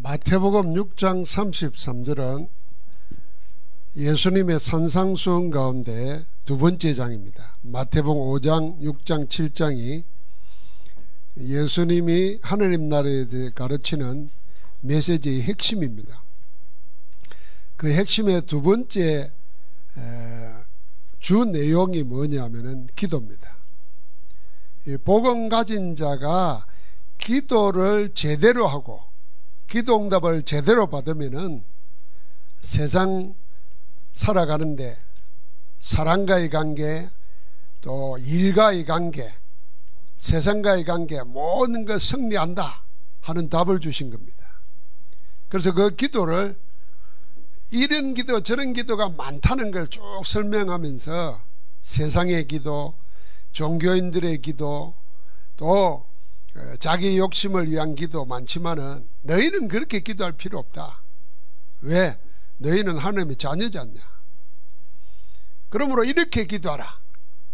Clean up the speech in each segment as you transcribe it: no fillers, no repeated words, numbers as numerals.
마태복음 6장 33절은 예수님의 산상수훈 가운데 두 번째 장입니다. 마태복음 5장, 6장, 7장이 예수님이 하느님 나라에 대해 가르치는 메시지의 핵심입니다. 그 핵심의 두 번째 주 내용이 뭐냐면은 기도입니다. 복음 가진 자가 기도를 제대로 하고 기도 응답을 제대로 받으면은 세상 살아가는데 사람과의 관계, 또 일과의 관계, 세상과의 관계 모든 것 승리한다 하는 답을 주신 겁니다. 그래서 그 기도를 이런 기도 저런 기도가 많다는 걸 쭉 설명하면서 세상의 기도, 종교인들의 기도, 또 자기 욕심을 위한 기도 많지만은 너희는 그렇게 기도할 필요 없다. 왜? 너희는 하나님의 자녀지 않냐. 그러므로 이렇게 기도하라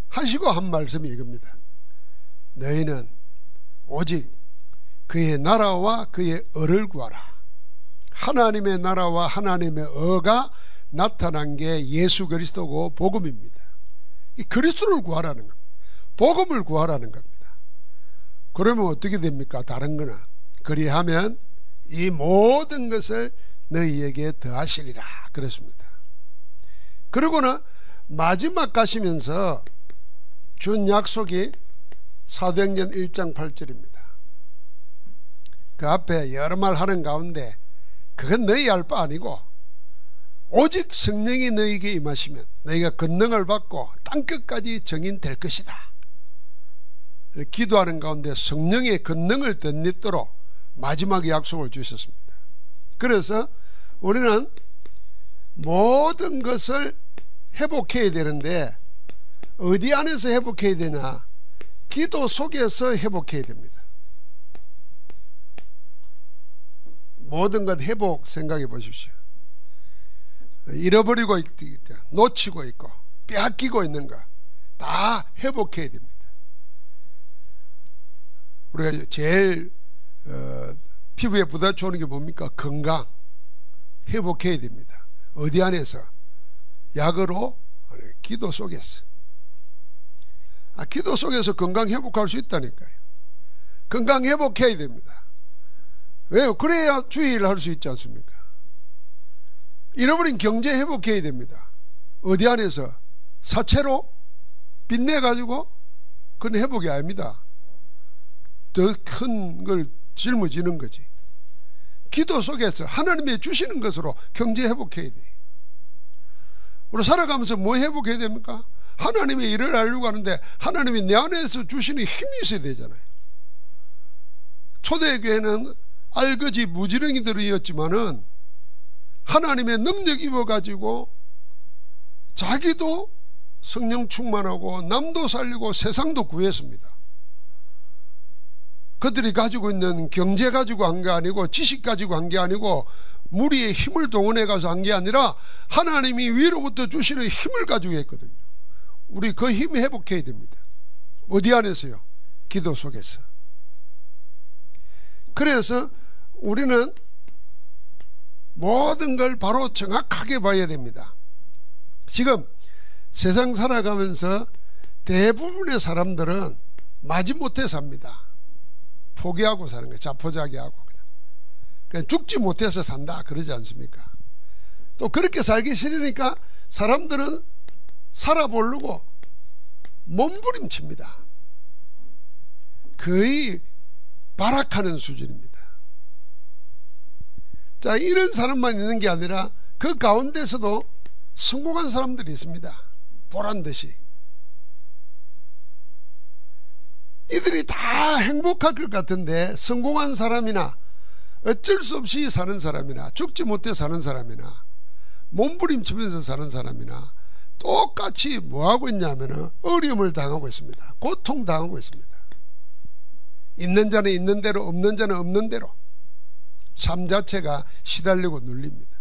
하시고 한 말씀이 이겁니다. 너희는 오직 그의 나라와 그의 의를 구하라. 하나님의 나라와 하나님의 의가 나타난 게 예수 그리스도고 복음입니다. 이 그리스도를 구하라는 겁니다. 복음을 구하라는 겁니다. 그러면 어떻게 됩니까? 다른 거나 그리하면 이 모든 것을 너희에게 더하시리라 그랬습니다. 그러고는 마지막 가시면서 준 약속이 사도행전 1장 8절입니다. 그 앞에 여러 말 하는 가운데 그건 너희 할 바 아니고 오직 성령이 너희에게 임하시면 너희가 권능을 받고 땅끝까지 정인될 것이다. 기도하는 가운데 성령의 권능을 덧입도록 마지막 약속을 주셨습니다. 그래서 우리는 모든 것을 회복해야 되는데 어디 안에서 회복해야 되냐? 기도 속에서 회복해야 됩니다. 모든 것 회복 생각해 보십시오. 잃어버리고 있고 놓치고 있고 빼앗기고 있는 거 다 회복해야 됩니다. 우리가 제일 피부에 부딪혀오는 게 뭡니까? 건강 회복해야 됩니다. 어디 안에서? 약으로? 아니, 기도 속에서. 기도 속에서 건강 회복할 수 있다니까요. 건강 회복해야 됩니다. 왜요? 그래야 주의를 할 수 있지 않습니까? 잃어버린 경제 회복해야 됩니다. 어디 안에서? 사채로 빚내가지고? 그건 회복이 아닙니다. 더 큰 걸 짊어지는 거지. 기도 속에서 하나님이 주시는 것으로 경제 회복해야 돼. 우리 살아가면서 뭐 회복해야 됩니까? 하나님의 일을 하려고 하는데 하나님이 내 안에서 주시는 힘이 있어야 되잖아요. 초대교회는 알거지 무지렁이들이었지만은 하나님의 능력 입어가지고 자기도 성령 충만하고 남도 살리고 세상도 구했습니다. 그들이 가지고 있는 경제 가지고 한 게 아니고 지식 가지고 한 게 아니고 무리의 힘을 동원해 가서 한 게 아니라 하나님이 위로부터 주시는 힘을 가지고 했거든요. 우리 그 힘 회복해야 됩니다. 어디 안에서요? 기도 속에서. 그래서 우리는 모든 걸 바로 정확하게 봐야 됩니다. 지금 세상 살아가면서 대부분의 사람들은 마지못해 삽니다. 포기하고 사는 거예요. 자포자기하고 그냥 죽지 못해서 산다 그러지 않습니까? 또 그렇게 살기 싫으니까 사람들은 살아보려고 몸부림칩니다. 거의 발악하는 수준입니다. 자, 이런 사람만 있는 게 아니라 그 가운데서도 성공한 사람들이 있습니다. 보란듯이. 이들이 다 행복할 것 같은데 성공한 사람이나 어쩔 수 없이 사는 사람이나 죽지 못해 사는 사람이나 몸부림치면서 사는 사람이나 똑같이 뭐하고 있냐면 어려움을 당하고 있습니다. 고통당하고 있습니다. 있는 자는 있는 대로 없는 자는 없는 대로 삶 자체가 시달리고 눌립니다.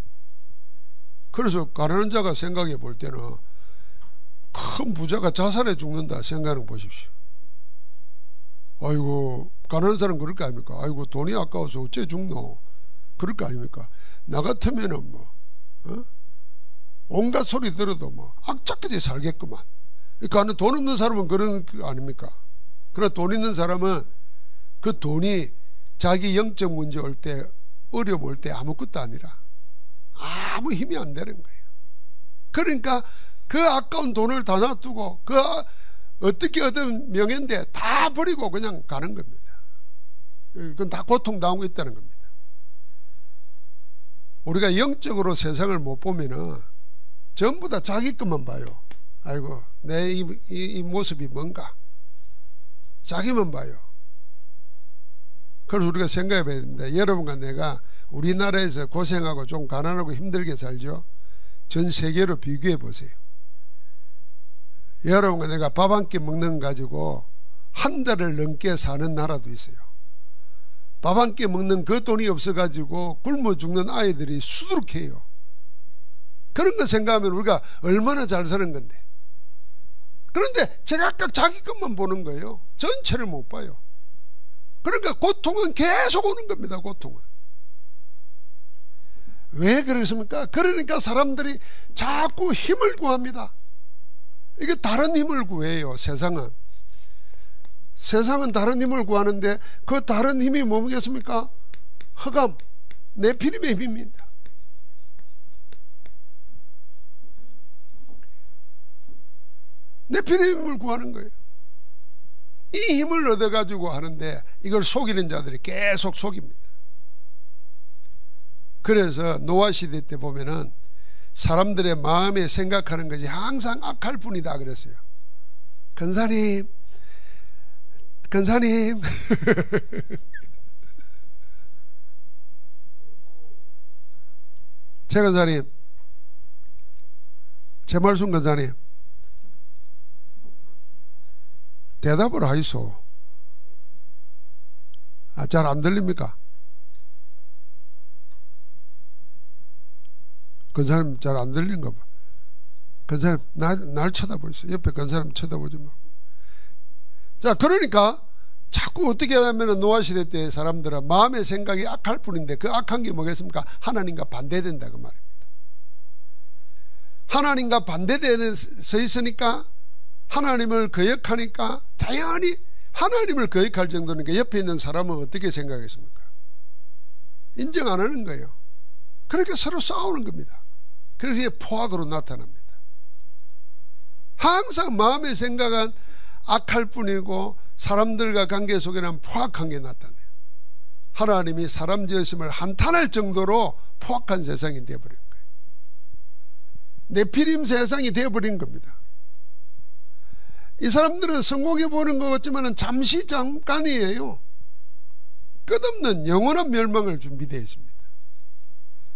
그래서 가난한 자가 생각해 볼 때는 큰 부자가 자살해 죽는다 생각해 보십시오. 아이고 가난한 사람 그럴 거 아닙니까? 아이고 돈이 아까워서 어째 죽노? 그럴 거 아닙니까? 나 같으면은 뭐 온갖 소리 들어도 뭐 악착같이 살겠구만. 그러니까 돈 없는 사람은 그런 거 아닙니까? 그러나 돈 있는 사람은 그 돈이 자기 영적 문제 올 때, 어려움 올 때 아무것도 아니라 아무 힘이 안 되는 거예요. 그러니까 그 아까운 돈을 다 놔두고 그 어떻게 얻은 명예인데 다 버리고 그냥 가는 겁니다. 그건 다 고통당하고 있다는 겁니다. 우리가 영적으로 세상을 못 보면은 전부 다 자기 것만 봐요. 아이고 내 이 모습이 뭔가 자기만 봐요. 그래서 우리가 생각해 봐야 됩니다. 여러분과 내가 우리나라에서 고생하고 좀 가난하고 힘들게 살죠. 전 세계로 비교해 보세요. 여러분과 내가 밥 한 끼 먹는 거 가지고 한 달을 넘게 사는 나라도 있어요. 밥 한 끼 먹는 그 돈이 없어가지고 굶어 죽는 아이들이 수두룩해요. 그런 거 생각하면 우리가 얼마나 잘 사는 건데. 그런데 제각각 자기 것만 보는 거예요. 전체를 못 봐요. 그러니까 고통은 계속 오는 겁니다. 고통은. 왜 그렇습니까? 그러니까 사람들이 자꾸 힘을 구합니다. 이게 다른 힘을 구해요. 세상은 다른 힘을 구하는데 그 다른 힘이 뭐겠습니까? 흑암, 네피림의 힘입니다. 네피림의 힘을 구하는 거예요. 이 힘을 얻어가지고 하는데 이걸 속이는 자들이 계속 속입니다. 그래서 노아 시대 때 보면은 사람들의 마음에 생각하는 것이 항상 악할 뿐이다 그랬어요. 근사님 최 근사님, 최말순 근사님, 대답을 하이소. 잘 안 들립니까? 근사님 잘 안 들린가 봐. 근사님 날 쳐다보이소. 옆에 근사님 쳐다보지 마. 자, 그러니까 자꾸 어떻게 하냐면 노아 시대 때 사람들은 마음의 생각이 악할 뿐인데 그 악한 게 뭐겠습니까? 하나님과 반대된다 그 말입니다. 하나님과 반대되는 서 있으니까 하나님을 거역하니까 당연히 하나님을 거역할 정도니까 옆에 있는 사람은 어떻게 생각했습니까? 인정 안 하는 거예요. 그렇게 서로 싸우는 겁니다. 그래서 이게 포악으로 나타납니다. 항상 마음의 생각은 악할 뿐이고 사람들과 관계 속에는 포악한 게 나타나요. 하나님이 사람 지으심을 한탄할 정도로 포악한 세상이 되어버린 거예요. 네피림 세상이 되어버린 겁니다. 이 사람들은 성공해 보는 것 같지만 잠시 잠깐이에요. 끝없는 영원한 멸망을 준비되어 있습니다.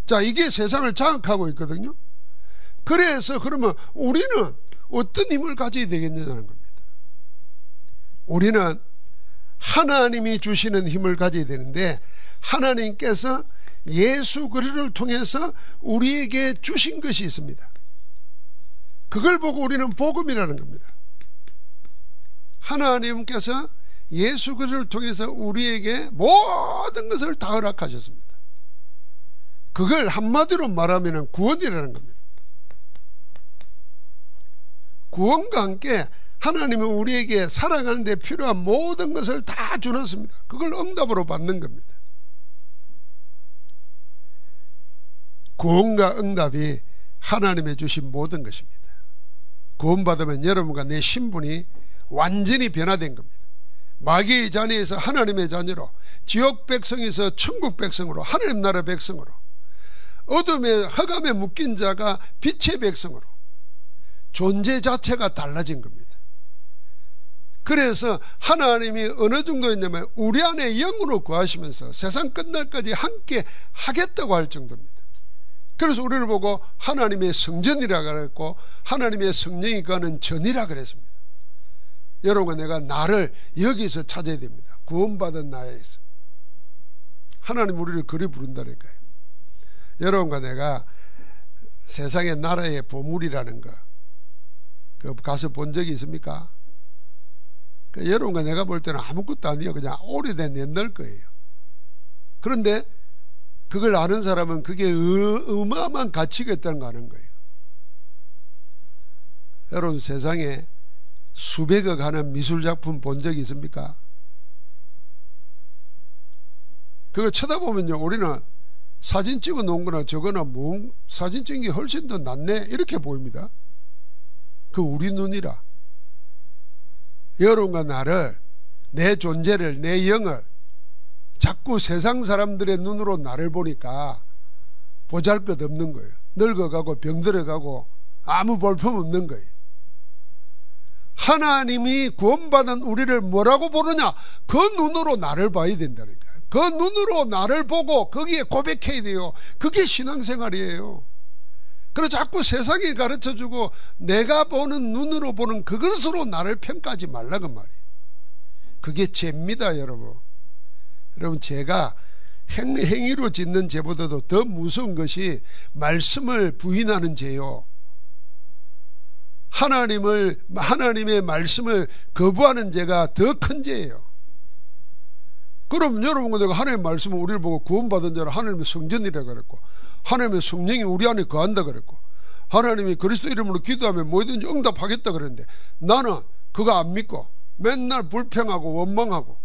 자, 이게 세상을 장악하고 있거든요. 그래서 그러면 우리는 어떤 힘을 가져야 되겠느냐는 겁니다. 우리는 하나님이 주시는 힘을 가져야 되는데 하나님께서 예수 그리스도를 통해서 우리에게 주신 것이 있습니다. 그걸 보고 우리는 복음이라는 겁니다. 하나님께서 예수 그리스도를 통해서 우리에게 모든 것을 다 허락하셨습니다. 그걸 한마디로 말하면 구원이라는 겁니다. 구원과 함께 하나님은 우리에게 살아가는 데 필요한 모든 것을 다 주셨습니다. 그걸 응답으로 받는 겁니다. 구원과 응답이 하나님의 주신 모든 것입니다. 구원받으면 여러분과 내 신분이 완전히 변화된 겁니다. 마귀의 자녀에서 하나님의 자녀로, 지옥 백성에서 천국 백성으로, 하나님 나라 백성으로, 어둠의 흑암에 묶인 자가 빛의 백성으로 존재 자체가 달라진 겁니다. 그래서 하나님이 어느 정도였냐면 우리 안에 영으로 거하시면서 세상 끝날까지 함께 하겠다고 할 정도입니다. 그래서 우리를 보고 하나님의 성전이라 그랬고 하나님의 성령이 거하는 전이라 그랬습니다. 여러분, 내가 나를 여기서 찾아야 됩니다. 구원받은 나에서. 하나님 우리를 그리 부른다니까요. 여러분과 내가 세상의 나라의 보물이라는 거 그 가서 본 적이 있습니까? 여러분과 내가 볼 때는 아무것도 아니에요. 그냥 오래된 옛날 거예요. 그런데 그걸 아는 사람은 그게 어마어마한 가치가 있다는 거 아는 거예요. 여러분, 세상에 수백억 하는 미술작품 본 적이 있습니까? 그거 쳐다보면요, 우리는 사진 찍어 놓은 거나 저거나 사진 찍은 게 훨씬 더 낫네 이렇게 보입니다. 그 우리 눈이라. 여러분과 나를, 내 존재를, 내 영을 자꾸 세상 사람들의 눈으로 나를 보니까 보잘것없는 거예요. 늙어가고 병들어가고 아무 볼품 없는 거예요. 하나님이 구원받은 우리를 뭐라고 보느냐? 그 눈으로 나를 봐야 된다니까요. 그 눈으로 나를 보고 거기에 고백해야 돼요. 그게 신앙생활이에요. 그래서 자꾸 세상이 가르쳐주고 내가 보는 눈으로 보는 그것으로 나를 평가하지 말라고 말이에요. 그게 죄입니다, 여러분. 여러분, 죄가 행위로 짓는 죄보다도 더 무서운 것이 말씀을 부인하는 죄요. 하나님의 말씀을 거부하는 죄가 더 큰 죄예요. 그럼 여러분과 내가 하나님의 말씀을 우리를 보고 구원받은 자를 하나님의 성전이라고 그랬고, 하나님의 성령이 우리 안에 거한다 그랬고, 하나님이 그리스도 이름으로 기도하면 뭐든지 응답하겠다 그랬는데, 나는 그거 안 믿고 맨날 불평하고 원망하고,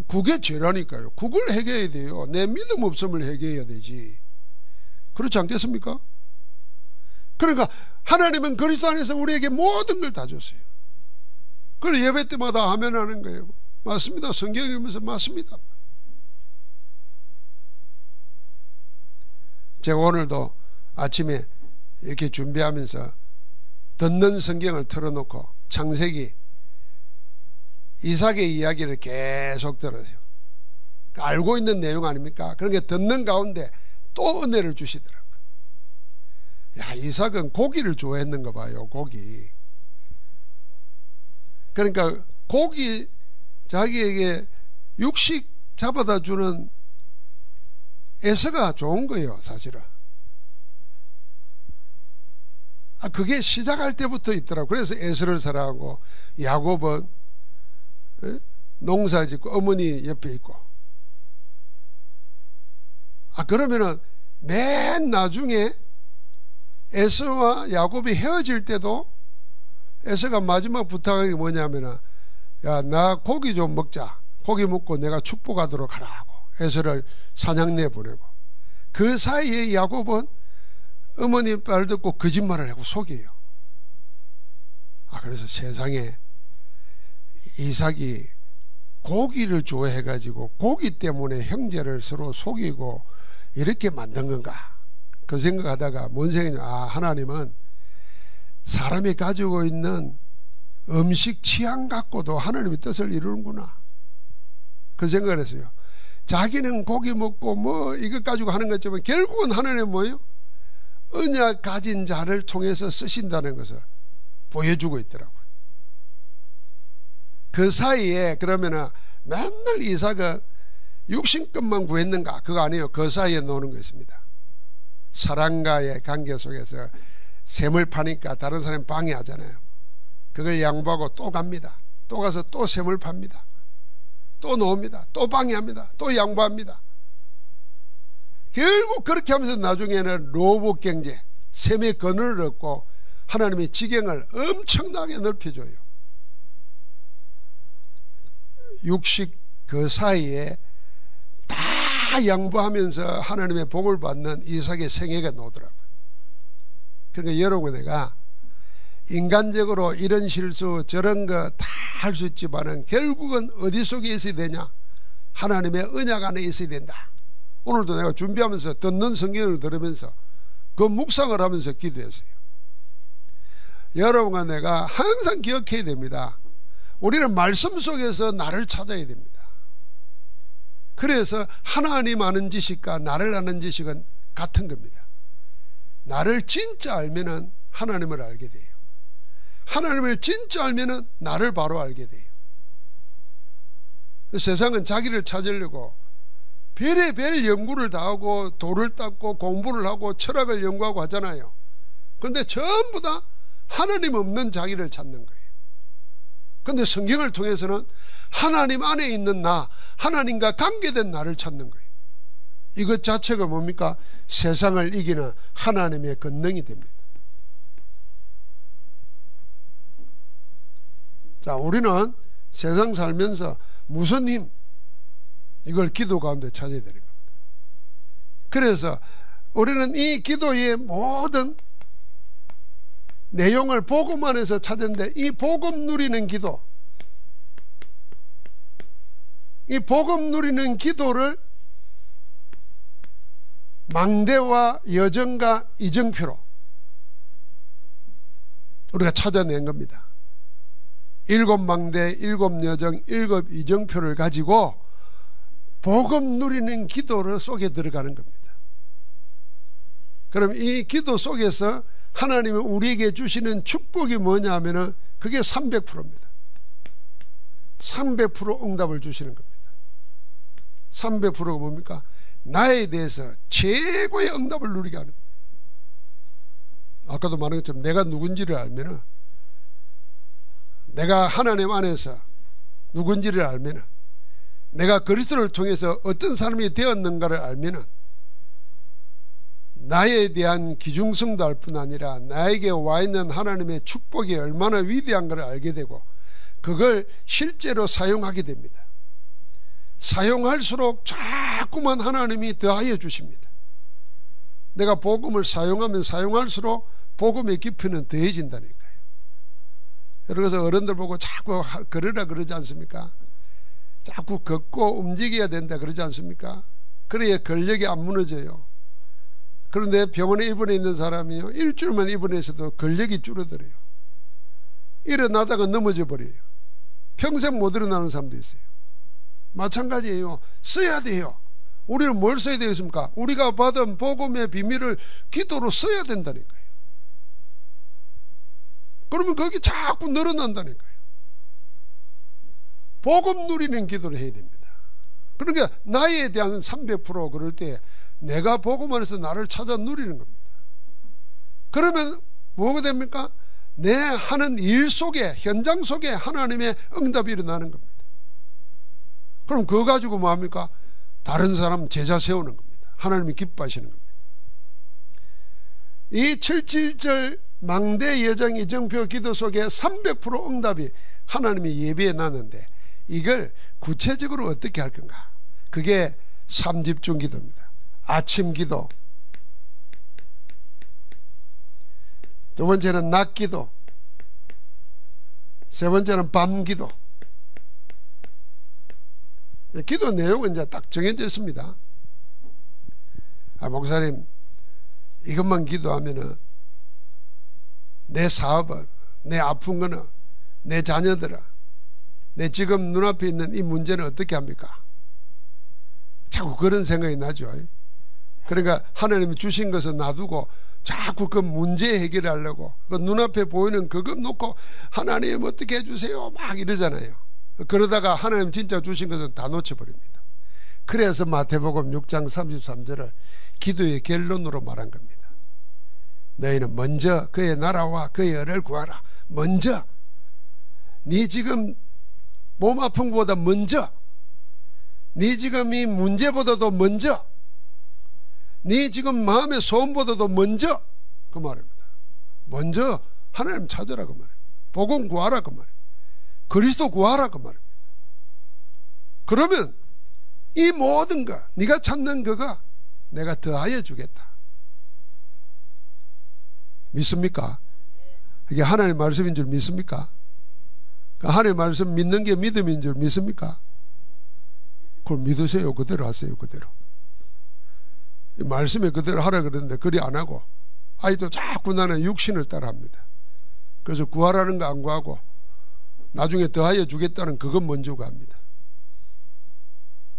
그게 죄라니까요. 그걸 해결해야 돼요. 내 믿음 없음을 해결해야 되지. 그렇지 않겠습니까? 그러니까 하나님은 그리스도 안에서 우리에게 모든 걸 다 줬어요. 그걸 예배 때마다 아멘 하는 거예요. 맞습니다. 성경 읽으면서 맞습니다. 제가 오늘도 아침에 이렇게 준비하면서 듣는 성경을 틀어놓고 창세기 이삭의 이야기를 계속 들어요. 알고 있는 내용 아닙니까? 그러니까 듣는 가운데 또 은혜를 주시더라고요. 야, 이삭은 고기를 좋아했는가 봐요. 고기. 그러니까 고기, 자기에게 육식 잡아다 주는 에서가 좋은 거예요, 사실은. 그게 시작할 때부터 있더라고요. 그래서 에서를 사랑하고, 야곱은 농사 짓고 어머니 옆에 있고. 그러면은 맨 나중에 에서와 야곱이 헤어질 때도 에서가 마지막 부탁한 게 뭐냐면은, 야, 나 고기 좀 먹자. 고기 먹고 내가 축복하도록 하라 하고 에서를 사냥내 보내고, 그 사이에 야곱은 어머니 말 듣고 거짓말을 하고 속여요. 그래서 세상에 이삭이 고기를 좋아해 가지고 고기 때문에 형제를 서로 속이고 이렇게 만든 건가, 그 생각하다가 뭔 생각이냐, 하나님은 사람이 가지고 있는 음식 취향 갖고도 하나님의 뜻을 이루는구나, 그 생각을 했어요. 자기는 고기 먹고 뭐 이것 가지고 하는 것지만 결국은 하나님은 뭐예요? 언약 가진 자를 통해서 쓰신다는 것을 보여주고 있더라고요. 그 사이에 그러면은 맨날 이삭은 육신것만 구했는가? 그거 아니에요. 그 사이에 노는 것입니다. 사랑과의 관계 속에서 샘을 파니까 다른 사람이 방해하잖아요. 그걸 양보하고 또 갑니다. 또 가서 또 샘을 팝니다. 또 놓습니다. 또 방해합니다. 또 양보합니다. 결국 그렇게 하면서 나중에는 로봇 경제, 샘의 그늘을 얻고 하나님의 지경을 엄청나게 넓혀줘요. 육식 그 사이에 다 양보하면서 하나님의 복을 받는 이삭의 생애가 나오더라고요. 그러니까 여러분, 내가 인간적으로 이런 실수 저런 거 다 할 수 있지만은 결국은 어디 속에 있어야 되냐? 하나님의 언약 안에 있어야 된다. 오늘도 내가 준비하면서 듣는 성경을 들으면서 그 묵상을 하면서 기도했어요. 여러분과 내가 항상 기억해야 됩니다. 우리는 말씀 속에서 나를 찾아야 됩니다. 그래서 하나님 아는 지식과 나를 아는 지식은 같은 겁니다. 나를 진짜 알면은 하나님을 알게 돼요. 하나님을 진짜 알면은 나를 바로 알게 돼요. 세상은 자기를 찾으려고 별의별 연구를 다 하고 돌을 닦고 공부를 하고 철학을 연구하고 하잖아요. 그런데 전부 다 하나님 없는 자기를 찾는 거예요. 그런데 성경을 통해서는 하나님 안에 있는 나, 하나님과 관계된 나를 찾는 거예요. 이것 자체가 뭡니까? 세상을 이기는 하나님의 권능이 됩니다. 자, 우리는 세상 살면서 무슨 힘? 이걸 기도 가운데 찾아야 되는 겁니다. 그래서 우리는 이 기도의 모든 내용을 복음 안에서 찾았는데, 이 복음 누리는 기도, 이 복음 누리는 기도를 망대와 여정과 이정표로 우리가 찾아낸 겁니다. 7망대, 7여정, 7이정표를 가지고 복음 누리는 기도를 속에 들어가는 겁니다. 그럼 이 기도 속에서 하나님은 우리에게 주시는 축복이 뭐냐 하면은 그게 300%입니다. 300% 응답을 주시는 겁니다. 300%가 뭡니까? 나에 대해서 최고의 응답을 누리게 하는 겁니다. 아까도 말한 것처럼 내가 누군지를 알면은, 내가 하나님 안에서 누군지를 알면은, 내가 그리스도를 통해서 어떤 사람이 되었는가를 알면은 나에 대한 기중성도 알 뿐 아니라 나에게 와 있는 하나님의 축복이 얼마나 위대한 걸 알게 되고 그걸 실제로 사용하게 됩니다. 사용할수록 자꾸만 하나님이 더하여 주십니다. 내가 복음을 사용하면 사용할수록 복음의 깊이는 더해진다니까요. 그래서 어른들 보고 자꾸 걸으라 그러지 않습니까? 자꾸 걷고 움직여야 된다 그러지 않습니까? 그래야 근력이 안 무너져요. 그런데 병원에 입원해 있는 사람이요, 일주일만 입원해서도 근력이 줄어들어요. 일어나다가 넘어져 버려요. 평생 못 일어나는 사람도 있어요. 마찬가지예요. 써야 돼요. 우리는 뭘 써야 되겠습니까? 우리가 받은 복음의 비밀을 기도로 써야 된다니까요. 그러면 거기 자꾸 늘어난다니까요. 복음 누리는 기도를 해야 됩니다. 그러니까 나에 대한 300% 그럴 때 내가 복음 안에서 나를 찾아 누리는 겁니다. 그러면 뭐가 됩니까? 내 하는 일 속에, 현장 속에 하나님의 응답이 일어나는 겁니다. 그럼 그거 가지고 뭐합니까? 다른 사람 제자 세우는 겁니다. 하나님이 기뻐하시는 겁니다. 이 7.7절 망대 여정 이정표 기도 속에 300% 응답이 하나님이 예비해 놨는데 이걸 구체적으로 어떻게 할 건가? 그게 3집중 기도입니다. 아침 기도, 두 번째는 낮 기도, 세 번째는 밤 기도. 기도 내용은 이제 딱 정해져 있습니다. 목사님, 이것만 기도하면은 내 사업은, 내 아픈 거는, 내 자녀들은, 내 지금 눈앞에 있는 이 문제는 어떻게 합니까? 자꾸 그런 생각이 나죠. 그러니까 하나님이 주신 것을 놔두고 자꾸 그 문제 해결하려고 그 눈앞에 보이는 그것 놓고 하나님 어떻게 해주세요 막 이러잖아요. 그러다가 하나님 진짜 주신 것은 다 놓쳐버립니다. 그래서 마태복음 6장 33절을 기도의 결론으로 말한 겁니다. 너희는 먼저 그의 나라와 그의 의를 구하라. 먼저, 네 지금 몸 아픈 것보다 먼저, 네 지금 이 문제보다도 먼저, 네 지금 마음의 소원보다도 먼저, 그 말입니다. 먼저 하나님 찾으라 그 말입니다. 복음 구하라 그 말입니다. 그리스도 구하라 그 말입니다. 그러면 이 모든 것, 네가 찾는 그가 내가 더하여 주겠다. 믿습니까? 이게 하나님의 말씀인 줄 믿습니까? 하나님의 말씀 믿는 게 믿음인 줄 믿습니까? 그걸 믿으세요. 그대로 하세요. 그대로. 말씀에 그대로 하라 그러는데 그리 안 하고 아이도 자꾸 나는 육신을 따라 합니다. 그래서 구하라는 거 안 구하고 나중에 더하여 주겠다는 그것 먼저 구합니다.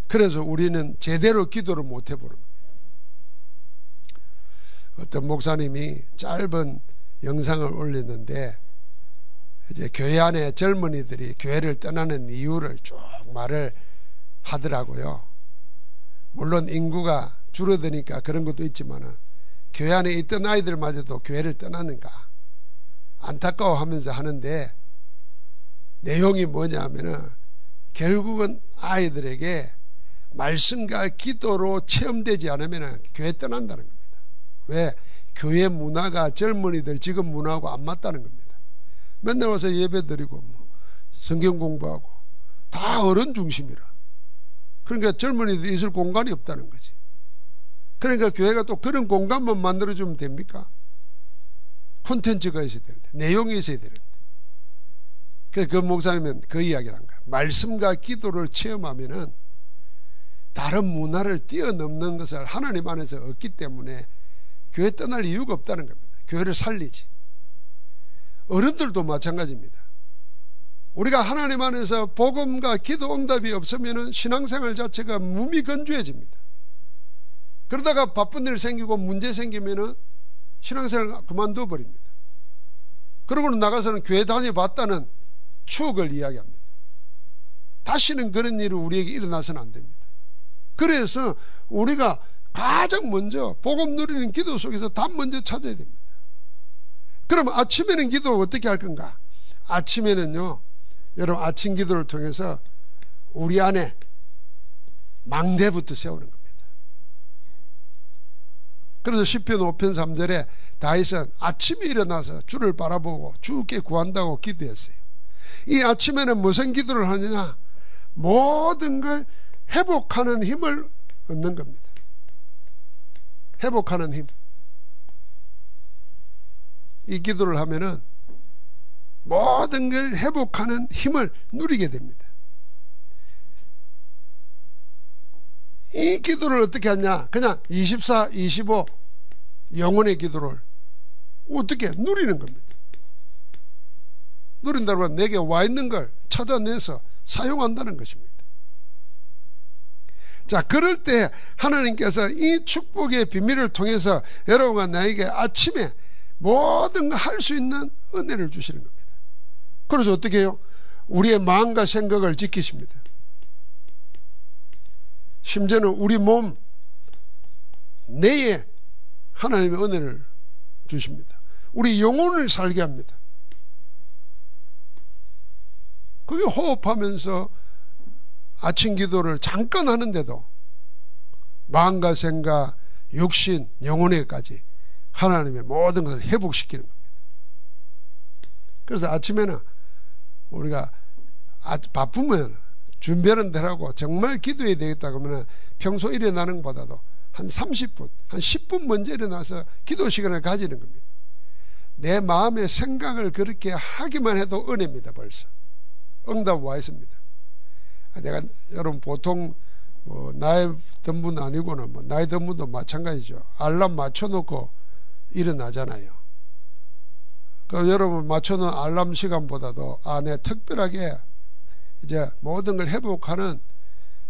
그래서 우리는 제대로 기도를 못 해보는 겁니다. 어떤 목사님이 짧은 영상을 올렸는데 이제 교회 안에 젊은이들이 교회를 떠나는 이유를 쭉 말을 하더라고요. 물론 인구가 줄어드니까 그런 것도 있지만 교회 안에 있던 아이들마저도 교회를 떠나는가 안타까워하면서 하는데 내용이 뭐냐 하면은 결국은 아이들에게 말씀과 기도로 체험되지 않으면 교회 떠난다는 겁니다. 왜? 교회 문화가 젊은이들 지금 문화하고 안 맞다는 겁니다. 맨날 와서 예배 드리고 성경 공부하고 다 어른 중심이라. 그러니까 젊은이들이 있을 공간이 없다는 거지. 그러니까 교회가 또 그런 공간만 만들어주면 됩니까? 콘텐츠가 있어야 되는데, 내용이 있어야 되는데. 그래서 그 목사님은 그 이야기를 한 거야. 말씀과 기도를 체험하면은 다른 문화를 뛰어넘는 것을 하나님 안에서 얻기 때문에 교회 떠날 이유가 없다는 겁니다. 교회를 살리지. 어른들도 마찬가지입니다. 우리가 하나님 안에서 복음과 기도 응답이 없으면 신앙생활 자체가 무미건조해집니다. 그러다가 바쁜 일 생기고 문제 생기면 신앙생활 그만둬 버립니다. 그러고는 나가서는 교회 다녀봤다는 추억을 이야기합니다. 다시는 그런 일이 우리에게 일어나서는 안 됩니다. 그래서 우리가 가장 먼저 복음 누리는 기도 속에서 답 먼저 찾아야 됩니다. 그럼 아침에는 기도 어떻게 할 건가? 아침에는요, 여러분 아침 기도를 통해서 우리 안에 망대부터 세우는 겁니다. 그래서 시편 5편 3절에 다윗은 아침에 일어나서 주를 바라보고 주께 구한다고 기도했어요. 이 아침에는 무슨 기도를 하느냐? 모든 걸 회복하는 힘을 얻는 겁니다. 회복하는 힘. 이 기도를 하면은 모든 걸 회복하는 힘을 누리게 됩니다. 이 기도를 어떻게 하냐? 그냥 24, 25 영혼의 기도를 어떻게 누리는 겁니다. 누린다고 하면 내게 와 있는 걸 찾아내서 사용한다는 것입니다. 자, 그럴 때 하나님께서 이 축복의 비밀을 통해서 여러분과 나에게 아침에 모든 걸 할 수 있는 은혜를 주시는 겁니다. 그래서 어떻게 해요? 우리의 마음과 생각을 지키십니다. 심지어는 우리 몸 내에 하나님의 은혜를 주십니다. 우리 영혼을 살게 합니다. 그게 호흡하면서 아침 기도를 잠깐 하는데도 마음과 생각, 육신, 영혼에까지 하나님의 모든 것을 회복시키는 겁니다. 그래서 아침에는 우리가 바쁘면 준비하는 대로하고 정말 기도해야 되겠다 그러면 평소 일어나는 것보다도 한 30분, 한 10분 먼저 일어나서 기도 시간을 가지는 겁니다. 내 마음의 생각을 그렇게 하기만 해도 은혜입니다. 벌써 응답 와 있습니다. 내가 여러분 보통 나이 든 분 아니고는 나이 든 분도 마찬가지죠. 알람 맞춰놓고 일어나잖아요. 그 여러분 맞춰놓은 알람 시간보다도 내 특별하게 이제 모든 걸 회복하는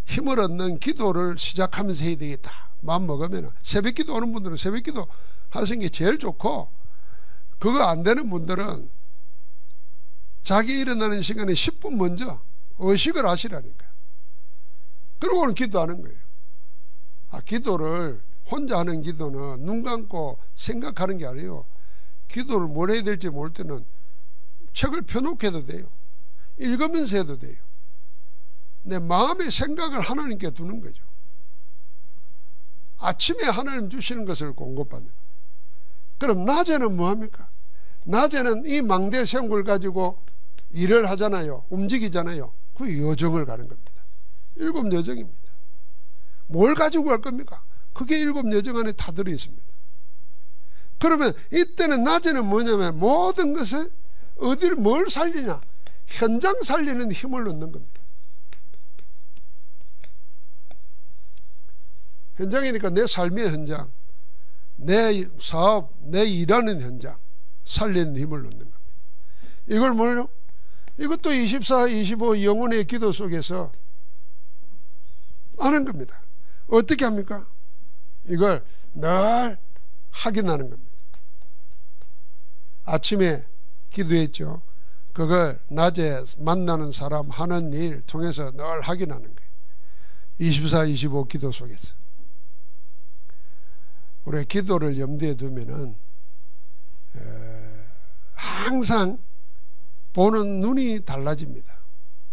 힘을 얻는 기도를 시작하면서 해야 되겠다 마음 먹으면 새벽 기도 오는 분들은 새벽 기도 하시는 게 제일 좋고, 그거 안 되는 분들은 자기 일어나는 시간에 10분 먼저 의식을 하시라니까. 그러고는 기도하는 거예요. 기도를 혼자 하는 기도는 눈 감고 생각하는 게 아니에요. 기도를 뭘 해야 될지 모를 때는 책을 펴놓고 해도 돼요. 읽으면서 해도 돼요. 내 마음의 생각을 하나님께 두는 거죠. 아침에 하나님 주시는 것을 공급받는 거예요. 그럼 낮에는 뭐합니까? 낮에는 이 망대 세운 걸 가지고 일을 하잖아요. 움직이잖아요. 그 여정을 가는 겁니다. 7 여정입니다. 뭘 가지고 갈 겁니까? 그게 7 여정 안에 다 들어있습니다. 그러면 이때는 낮에는 뭐냐면 모든 것을 어디를 뭘 살리냐? 현장 살리는 힘을 얻는 겁니다. 현장이니까 내 삶의 현장, 내 사업, 내 일하는 현장 살리는 힘을 얻는 겁니다. 이걸 뭘요? 이것도 24, 25 영혼의 기도 속에서 하는 겁니다. 어떻게 합니까? 이걸 늘 확인하는 겁니다. 아침에 기도했죠. 그걸 낮에 만나는 사람 하는 일 통해서 늘 확인하는 거예요. 24, 25 기도 속에서. 우리가 기도를 염두에 두면은 항상 보는 눈이 달라집니다.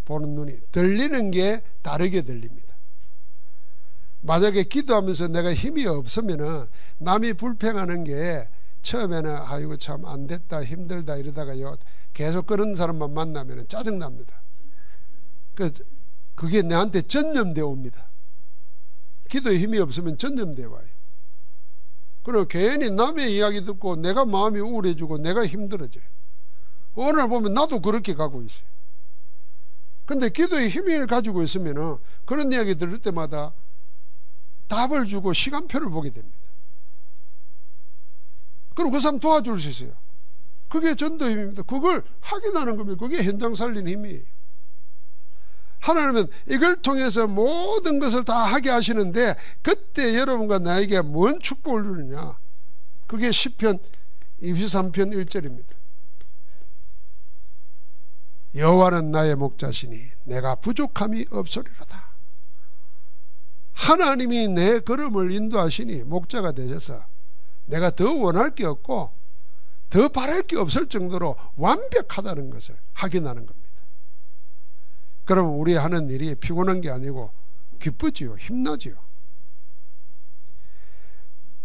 보는 눈이, 들리는 게 다르게 들립니다. 만약에 기도하면서 내가 힘이 없으면은 남이 불평하는 게 처음에는 아이고 참 안 됐다 힘들다 이러다가요 계속 그런 사람만 만나면 짜증납니다. 그게 내한테 전염되어 옵니다. 기도에 힘이 없으면 전염되어 와요. 그리고 괜히 남의 이야기 듣고 내가 마음이 우울해지고 내가 힘들어져요. 어느 날 보면 나도 그렇게 가고 있어요. 근데 기도에 힘을 가지고 있으면 그런 이야기 들을 때마다 답을 주고 시간표를 보게 됩니다. 그럼 그 사람 도와줄 수 있어요. 그게 전도 힘입니다. 그걸 확인하는 겁니다. 그게 현장 살리는 힘이에요. 하나님은 이걸 통해서 모든 것을 다 하게 하시는데 그때 여러분과 나에게 뭔 축복을 주느냐? 그게 시편 23편 1절입니다. 여호와는 나의 목자시니 내가 부족함이 없으리로다. 하나님이 내 걸음을 인도하시니 목자가 되셔서 내가 더 원할 게 없고 더 바랄 게 없을 정도로 완벽하다는 것을 확인하는 겁니다. 그럼 우리 하는 일이 피곤한 게 아니고 기쁘지요. 힘나지요.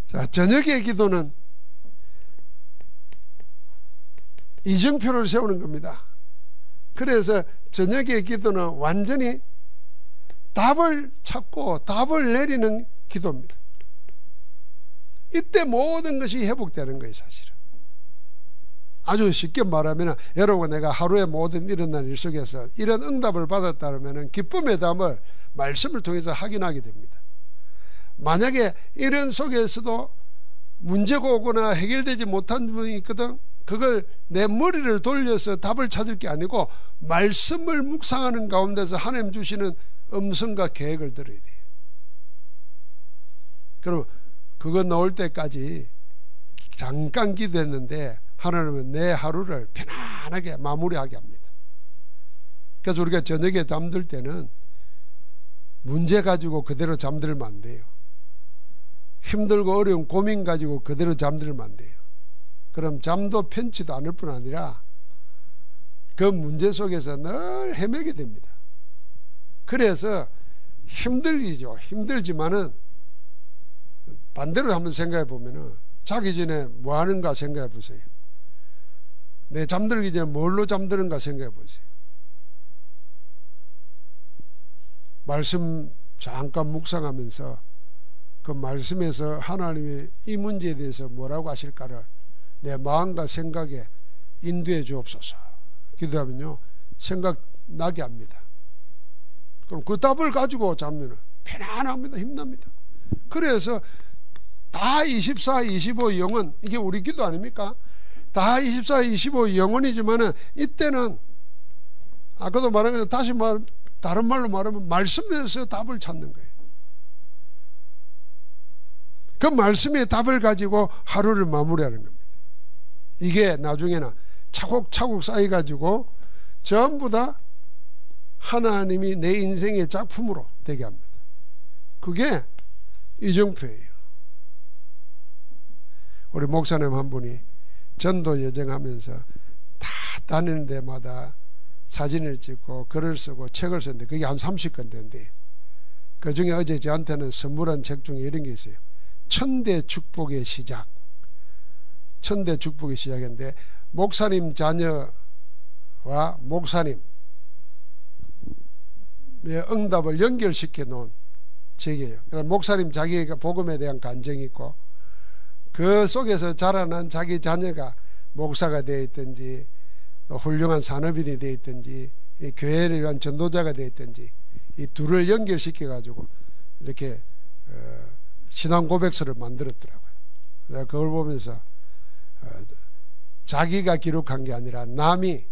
자, 저녁의 기도는 이정표를 세우는 겁니다. 그래서 저녁의 기도는 완전히 답을 찾고 답을 내리는 기도입니다. 이때 모든 것이 회복되는 거예요. 사실은 아주 쉽게 말하면 여러분 내가 하루에 모든 일어난 일 속에서 이런 응답을 받았다면 기쁨의 담을 말씀을 통해서 확인하게 됩니다. 만약에 이런 속에서도 문제가 오거나 해결되지 못한 부분이 있거든, 그걸 내 머리를 돌려서 답을 찾을 게 아니고 말씀을 묵상하는 가운데서 하나님 주시는 음성과 계획을 들어야 돼요. 그럼 그거 나올 때까지 잠깐 기도했는데 하나님은 내 하루를 편안하게 마무리하게 합니다. 그래서 우리가 저녁에 잠들 때는 문제 가지고 그대로 잠들면 안 돼요. 힘들고 어려운 고민 가지고 그대로 잠들면 안 돼요. 그럼 잠도 편치도 않을 뿐 아니라 그 문제 속에서 늘 헤매게 됩니다. 그래서 힘들죠. 힘들지만은 반대로 한번 생각해 보면은 자기 전에 뭐 하는가 생각해 보세요. 내 잠들기 전에 뭘로 잠드는가 생각해 보세요. 말씀 잠깐 묵상하면서 그 말씀에서 하나님이 이 문제에 대해서 뭐라고 하실까를 내 마음과 생각에 인도해 주옵소서. 기도하면요 생각나게 합니다. 그럼 그 답을 가지고 자면 편안합니다. 힘납니다. 그래서 다 24, 25 영혼, 이게 우리 기도 아닙니까? 다 24, 25 영혼이지만은 이때는 아까도 말한 것처럼 다시 다른 말로 말하면 말씀에서 답을 찾는 거예요. 그 말씀의 답을 가지고 하루를 마무리하는 겁니다. 이게 나중에는 차곡차곡 쌓여가지고 전부 다 하나님이 내 인생의 작품으로 되게 합니다. 그게 이정표예요. 우리 목사님 한 분이 전도 여정하면서 다 다니는 데마다 사진을 찍고 글을 쓰고 책을 썼는데 그게 한 30권 된대요. 그 중에 어제 저한테는 선물한 책 중에 이런 게 있어요. 천대 축복의 시작. 천대 축복의 시작인데 목사님 자녀와 목사님 응답을 연결시켜 놓은 책이에요. 목사님 자기가 복음에 대한 간정이 있고 그 속에서 자라난 자기 자녀가 목사가 되어 있든지 또 훌륭한 산업인이 되어 있든지 이 교회를 위한 전도자가 되어 있든지 이 둘을 연결시켜 가지고 이렇게 신앙 고백서를 만들었더라고요. 내가 그걸 보면서 자기가 기록한 게 아니라 남이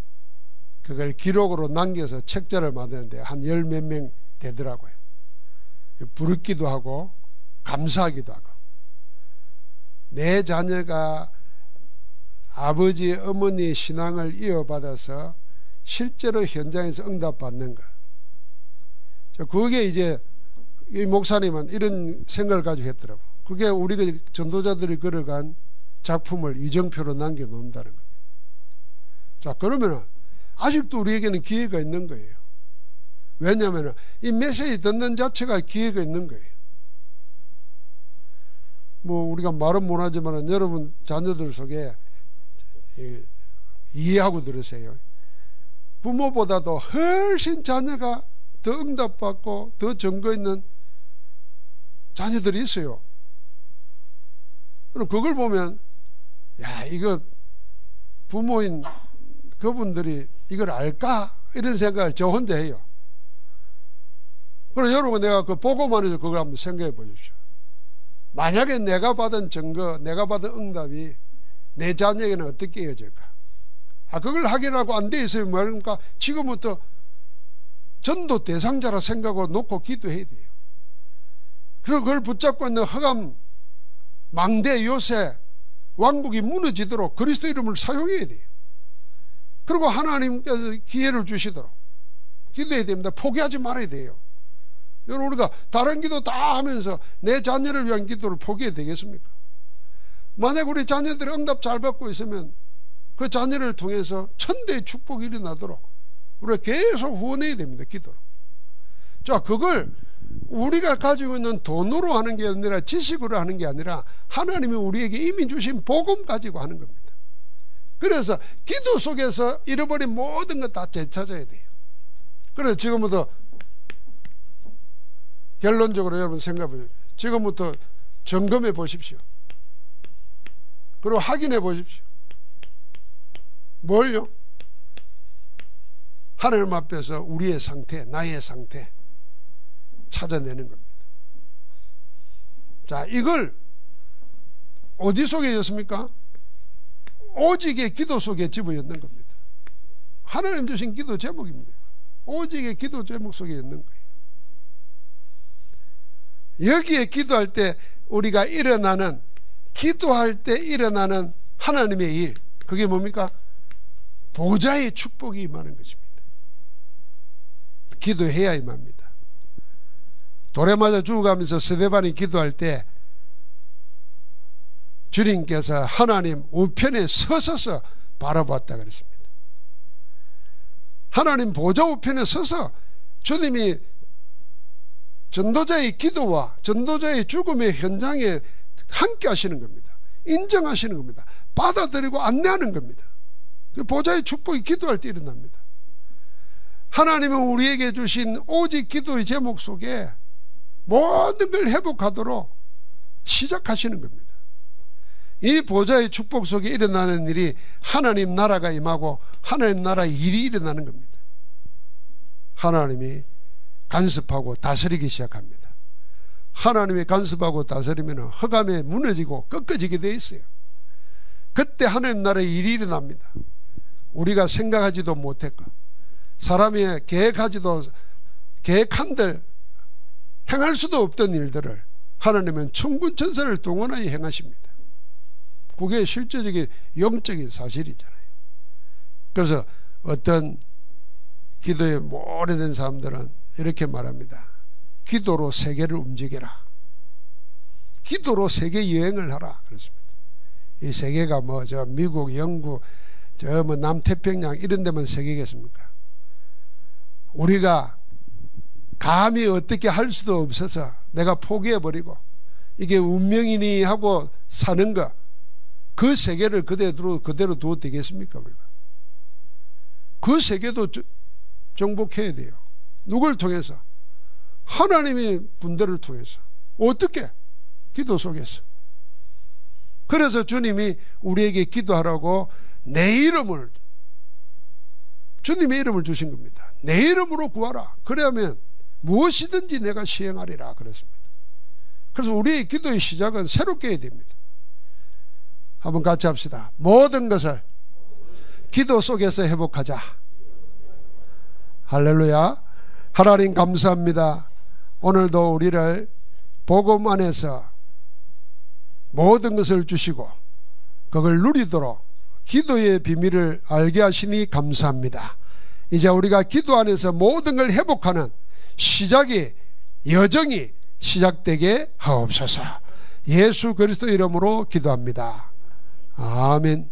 그걸 기록으로 남겨서 책자를 만드는데 한 열 몇 명 되더라고요. 부럽기도 하고 감사하기도 하고 내 자녀가 아버지 어머니의 신앙을 이어받아서 실제로 현장에서 응답받는 것. 그게 이제 이 목사님은 이런 생각을 가지고 했더라고. 그게 우리가 전도자들이 걸어간 작품을 이정표로 남겨놓는다는 겁니다. 자, 그러면은 아직도 우리에게는 기회가 있는 거예요. 왜냐하면 이 메시지 듣는 자체가 기회가 있는 거예요. 뭐 우리가 말은 못하지만 여러분 자녀들 속에 이해하고 들으세요. 부모보다도 훨씬 자녀가 더 응답받고 더 증거 있는 자녀들이 있어요. 그럼 그걸 보면 야, 이거 부모인 그분들이 이걸 알까? 이런 생각을 저 혼자 해요. 그래서 여러분, 내가 그 보고만 해서 그걸 한번 생각해 보십시오. 만약에 내가 받은 증거, 내가 받은 응답이 내 자녀에게는 어떻게 이어질까? 그걸 확인하고 안 돼 있어요. 뭐니까 지금부터 전도 대상자라 생각하고 놓고 기도해야 돼요. 그리고 그걸 붙잡고 있는 흑암 망대 요새 왕국이 무너지도록 그리스도 이름을 사용해야 돼요. 그리고 하나님께서 기회를 주시도록 기도해야 됩니다. 포기하지 말아야 돼요. 여러분, 우리가 다른 기도 다 하면서 내 자녀를 위한 기도를 포기해야 되겠습니까? 만약 우리 자녀들이 응답 잘 받고 있으면 그 자녀를 통해서 천대의 축복이 일어나도록 우리가 계속 후원해야 됩니다. 기도로. 자, 그걸 우리가 가지고 있는 돈으로 하는 게 아니라 지식으로 하는 게 아니라 하나님이 우리에게 이미 주신 복음 가지고 하는 겁니다. 그래서 기도 속에서 잃어버린 모든 것 다 되찾아야 돼요. 그래서 지금부터 결론적으로 여러분 생각해 보십시오. 지금부터 점검해 보십시오. 그리고 확인해 보십시오. 뭘요? 하나님 앞에서 우리의 상태, 나의 상태 찾아내는 겁니다. 자, 이걸 어디 속에 있었습니까? 오직의 기도 속에 집어넣는 겁니다. 하나님 주신 기도 제목입니다. 오직의 기도 제목 속에 있는 거예요. 여기에 기도할 때 우리가 일어나는, 기도할 때 일어나는 하나님의 일, 그게 뭡니까? 보좌의 축복이 임하는 것입니다. 기도해야 임합니다. 돌에 맞아 죽어가면서 스데반이 기도할 때 주님께서 하나님 우편에 서서서 바라보았다 그랬습니다. 하나님 보좌 우편에 서서 주님이 전도자의 기도와 전도자의 죽음의 현장에 함께 하시는 겁니다. 인정하시는 겁니다. 받아들이고 안내하는 겁니다. 그 보좌의 축복이 기도할 때 일어납니다. 하나님은 우리에게 주신 오직 기도의 제목 속에 모든 걸 회복하도록 시작하시는 겁니다. 이 보좌의 축복 속에 일어나는 일이 하나님 나라가 임하고 하나님 나라의 일이 일어나는 겁니다. 하나님이 간섭하고 다스리기 시작합니다. 하나님이 간섭하고 다스리면 흑암에 무너지고 꺾어지게 되어 있어요. 그때 하나님 나라의 일이 일어납니다. 우리가 생각하지도 못했고 사람이 계획한들 행할 수도 없던 일들을 하나님은 천군 천사를 동원하여 행하십니다. 그게 실제적인 영적인 사실이잖아요. 그래서 어떤 기도에 오래된 사람들은 이렇게 말합니다. 기도로 세계를 움직여라. 기도로 세계 여행을 하라. 그렇습니다. 이 세계가 미국, 영국, 남태평양 이런 데만 세계겠습니까? 우리가 감히 어떻게 할 수도 없어서 내가 포기해버리고 이게 운명이니 하고 사는 거, 그 세계를 그대로 두어도 되겠습니까? 우리가 그 세계도 정복해야 돼요. 누굴 통해서? 하나님의 분들을 통해서. 어떻게? 기도 속에서. 그래서 주님이 우리에게 기도하라고 내 이름을, 주님의 이름을 주신 겁니다. 내 이름으로 구하라. 그러면 무엇이든지 내가 시행하리라 그랬습니다. 그래서 우리의 기도의 시작은 새롭게 해야 됩니다. 한번 같이 합시다. 모든 것을 기도 속에서 회복하자. 할렐루야. 하나님 감사합니다. 오늘도 우리를 복음 안에서 모든 것을 주시고 그걸 누리도록 기도의 비밀을 알게 하시니 감사합니다. 이제 우리가 기도 안에서 모든 걸 회복하는 시작이, 여정이 시작되게 하옵소서. 예수 그리스도 이름으로 기도합니다. 아멘.